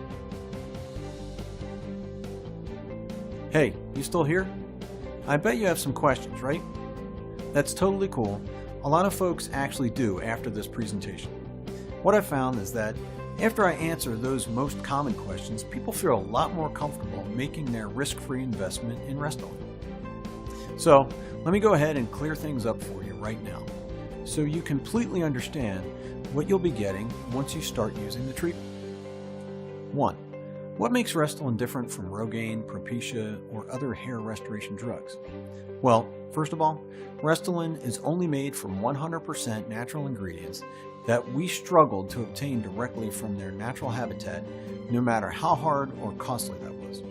Hey, you still here? I bet you have some questions, right? That's totally cool. A lot of folks actually do after this presentation. What I found is that after I answer those most common questions, people feel a lot more comfortable making their risk-free investment in Restolin. So let me go ahead and clear things up for you right now, so you completely understand what you'll be getting once you start using the treatment. 1. What makes Restolin different from Rogaine, Propecia, or other hair restoration drugs? Well, first of all, Restolin is only made from 100% natural ingredients that we struggled to obtain directly from their natural habitat, no matter how hard or costly that was.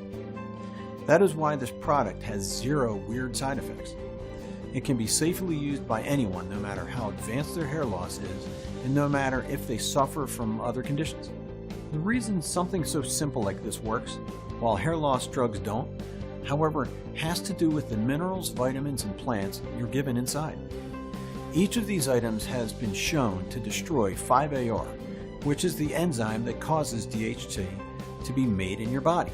That is why this product has 0 weird side effects. It can be safely used by anyone, no matter how advanced their hair loss is, and no matter if they suffer from other conditions. The reason something so simple like this works, while hair loss drugs don't, however, has to do with the minerals, vitamins, and plants you're given inside. Each of these items has been shown to destroy 5-AR, which is the enzyme that causes DHT to be made in your body.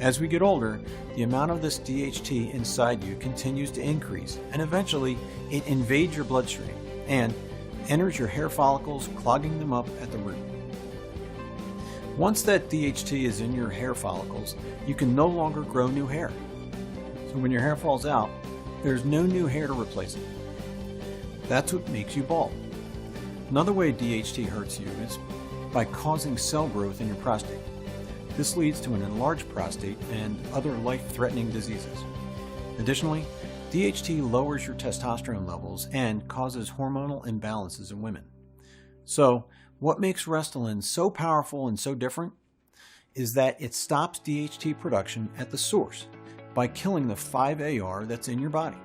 As we get older, the amount of this DHT inside you continues to increase, and eventually it invades your bloodstream and enters your hair follicles, clogging them up at the root. Once that DHT is in your hair follicles, you can no longer grow new hair. So when your hair falls out, there's no new hair to replace it. That's what makes you bald. Another way DHT hurts you is by causing cell growth in your prostate. This leads to an enlarged prostate and other life-threatening diseases. Additionally, DHT lowers your testosterone levels and causes hormonal imbalances in women. So, what makes Restolin so powerful and so different is that it stops DHT production at the source by killing the 5-AR that's in your body.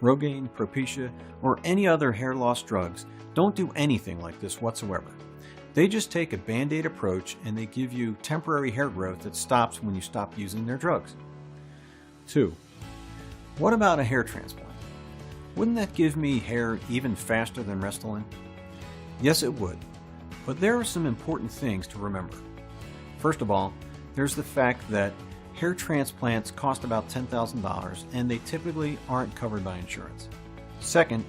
Rogaine, Propecia, or any other hair loss drugs don't do anything like this whatsoever. They just take a band-aid approach and they give you temporary hair growth that stops when you stop using their drugs. 2. What about a hair transplant? Wouldn't that give me hair even faster than Restolin? Yes, it would, but there are some important things to remember. First of all, there's the fact that hair transplants cost about $10,000 and they typically aren't covered by insurance. Second,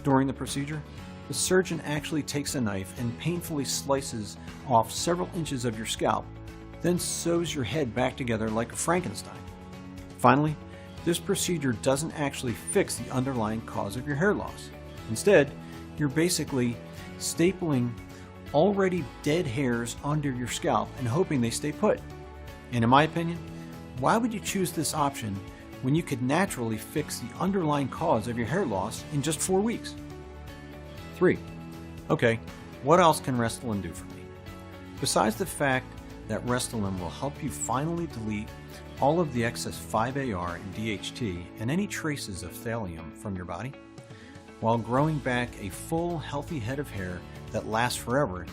during the procedure, the surgeon actually takes a knife and painfully slices off several inches of your scalp, then sews your head back together like a Frankenstein. Finally, this procedure doesn't actually fix the underlying cause of your hair loss. Instead, you're basically stapling already dead hairs under your scalp and hoping they stay put. And in my opinion, why would you choose this option when you could naturally fix the underlying cause of your hair loss in just 4 weeks? 3. Okay, what else can Restolin do for me? Besides the fact that Restolin will help you finally delete all of the excess 5-AR and DHT and any traces of thallium from your body, while growing back a full, healthy head of hair that lasts forever,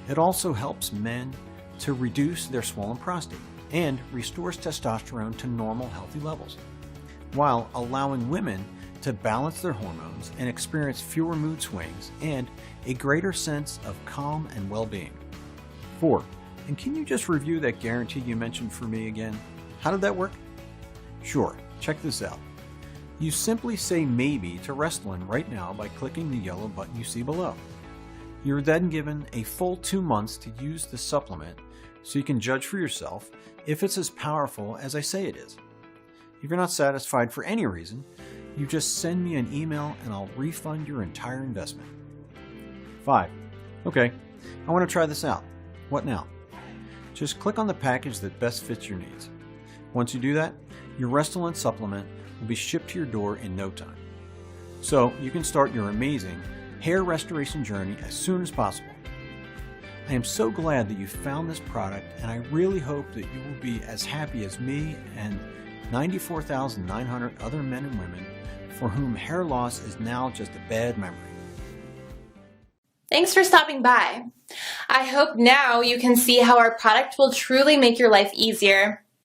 it also helps men to reduce their swollen prostate and restores testosterone to normal, healthy levels, while allowing women to balance their hormones and experience fewer mood swings and a greater sense of calm and well-being. 4. And can you just review that guarantee you mentioned for me again? How did that work? Sure, check this out. You simply say maybe to Restolin right now by clicking the yellow button you see below. You're then given a full 2 months to use the supplement so you can judge for yourself if it's as powerful as I say it is. If you're not satisfied for any reason, you just send me an email and I'll refund your entire investment. 5. Okay, I want to try this out. What now? Just click on the package that best fits your needs. Once you do that, your Restolin supplement will be shipped to your door in no time. So you can start your amazing hair restoration journey as soon as possible. I am so glad that you found this product, and I really hope that you will be as happy as me and 94,900 other men and women for whom hair loss is now just a bad memory. Thanks for stopping by. I hope now you can see how our product will truly make your life easier.